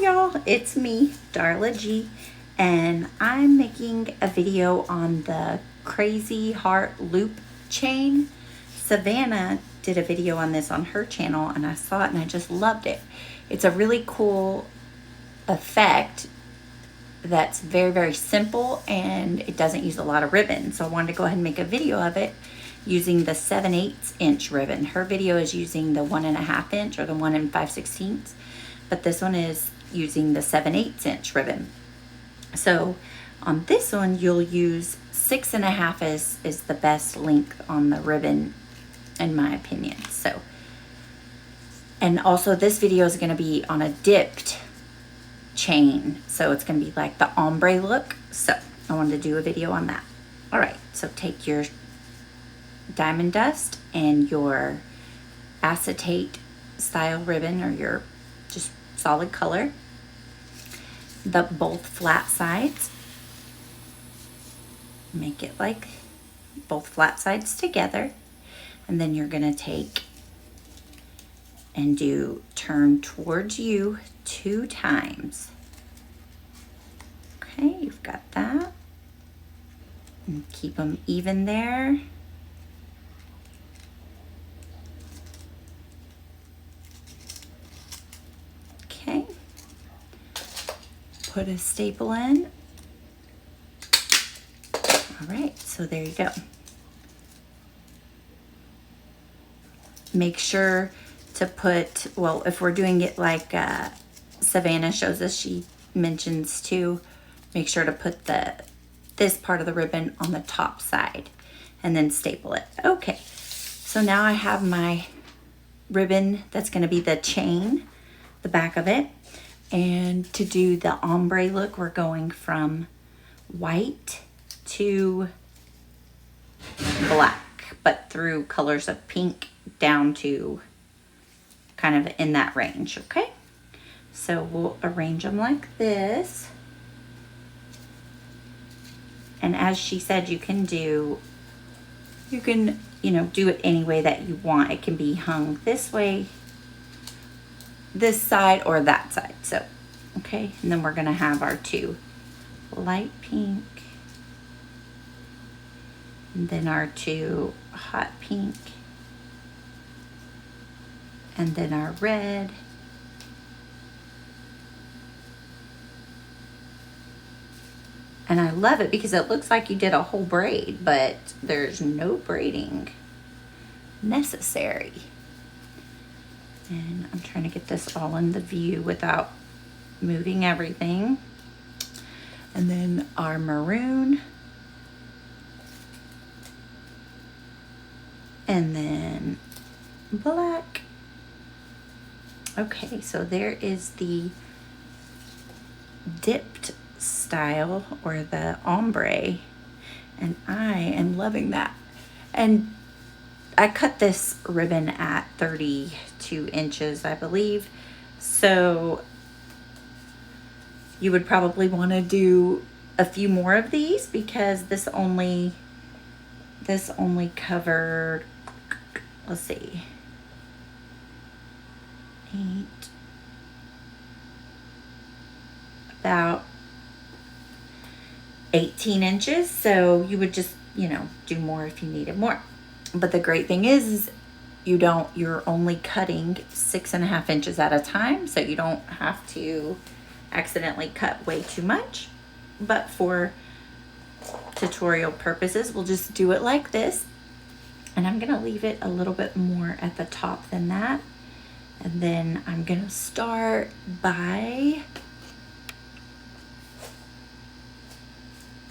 Hi y'all, it's me, Darla G, and I'm making a video on the Crazy Heart Loop chain. Savannah did a video on this on her channel and I saw it and I just loved it. It's a really cool effect that's very, very simple and it doesn't use a lot of ribbon. So I wanted to go ahead and make a video of it using the 7/8 inch ribbon. Her video is using the 1.5 inch or the 1 5/16, but this one is using the 7/8 inch ribbon. So on this one, you'll use 6.5 is the best length on the ribbon, in my opinion. So, and also this video is gonna be on a dipped chain. So it's gonna be like the ombre look. So I wanted to do a video on that. All right, so take your diamond dust and your acetate style ribbon or your just solid color, both flat sides, make it like both flat sides together, and then you're gonna take and turn towards you 2 times. Okay, you've got that, and keep them even there. Okay, put a staple in. All right, so there you go. Make sure to put, well, if we're doing it like Savannah shows us, she mentions too, make sure to put this part of the ribbon on the top side and then staple it. Okay, so now I have my ribbon that's gonna be the chain, the back of it. And to do the ombre look, we're going from white to black, but through colors of pink down to kind of in that range, okay? So we'll arrange them like this. And as she said, you can do it any way that you want. It can be hung this way, this side, or that side. So, okay, and then we're gonna have our 2 light pink, and then our 2 hot pink, and then our red, and I love it because it looks like you did a whole braid, but there's no braiding necessary. And I'm trying to get this all in the view without moving everything. And then our maroon, and then black. Okay, so there is the dipped style or the ombre, and I am loving that. And I cut this ribbon at 32 inches, I believe. So you would probably want to do a few more of these because this only covered, let's see, 8, about 18 inches. So you would just, do more if you needed more. But the great thing is you're only cutting 6.5 inches at a time, so you don't have to accidentally cut way too much. But for tutorial purposes, we'll just do it like this. And I'm gonna leave it a little bit more at the top than that. And then I'm gonna start by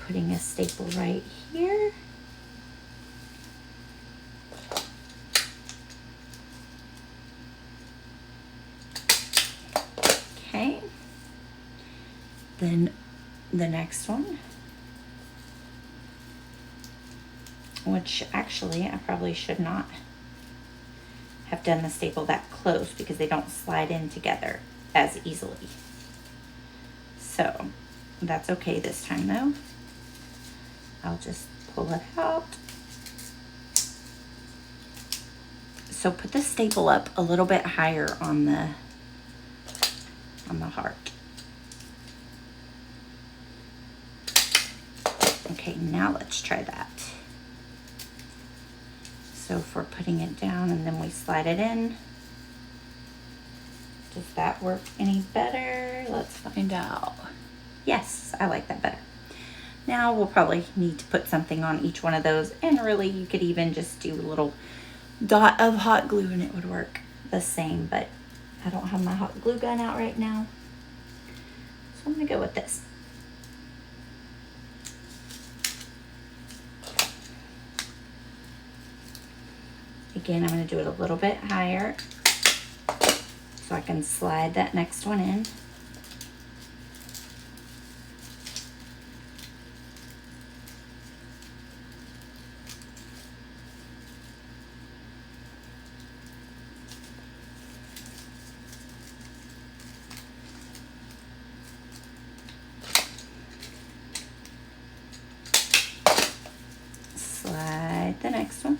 putting a staple right here. Okay, then the next one, which actually I probably should not have done the staple that close because they don't slide in together as easily. So that's okay this time though. I'll just pull it out. So put the staple up a little bit higher on the heart. Okay, now let's try that. So if we're putting it down and then we slide it in, does that work any better? Let's find out. Yes, I like that better. Now we'll probably need to put something on each one of those, and really you could even just do a little dot of hot glue and it would work the same, but I don't have my hot glue gun out right now. So I'm gonna go with this. Again, I'm gonna do it a little bit higher so I can slide that next one in. Slide the next one.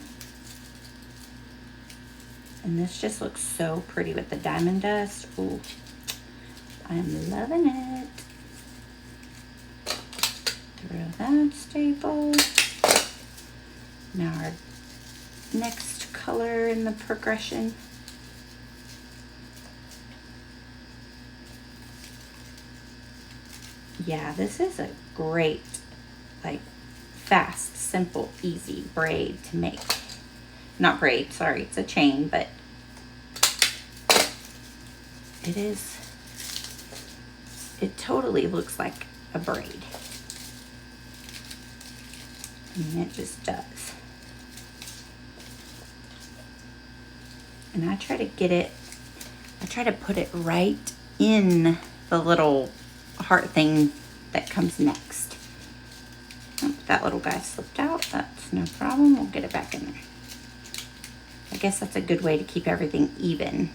And this just looks so pretty with the diamond dust. Ooh, I'm loving it. Throw that staple. Now our next color in the progression. Yeah, this is a great, like, fast, simple, easy braid to make. Not braid, sorry, it's a chain, but it totally looks like a braid. I mean, it just does. And I try to put it right in the little heart thing that comes next. Oh, that little guy slipped out. That's no problem. We'll get it back in there. I guess that's a good way to keep everything even.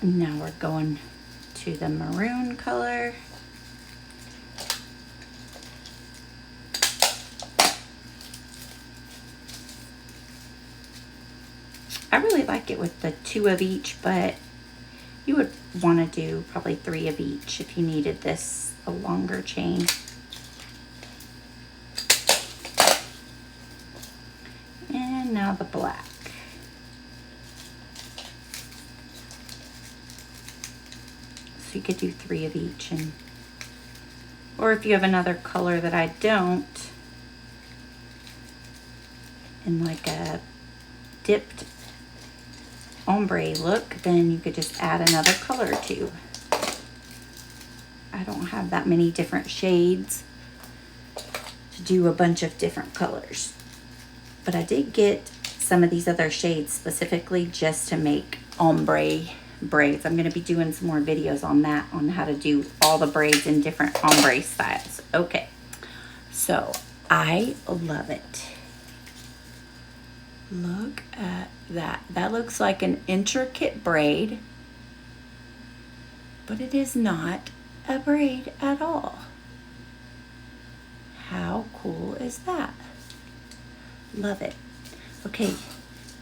Now we're going to the maroon color. I really like it with the 2 of each, but you would want to do probably 3 of each if you needed this a longer chain. And now the black. So you could do 3 of each, or if you have another color that I don't, in like a dipped ombre look, then you could just add another color or 2. I don't have that many different shades to do a bunch of different colors, but I did get some of these other shades specifically just to make ombre braids. I'm going to be doing some more videos on that, on how to do all the braids in different ombre styles. Okay, so I love it. Look at that. That looks like an intricate braid, but it is not a braid at all. How cool is that? Love it. Okay,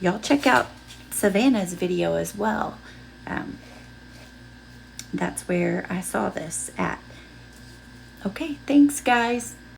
y'all check out Savannah's video as well. That's where I saw this at. Okay, thanks guys.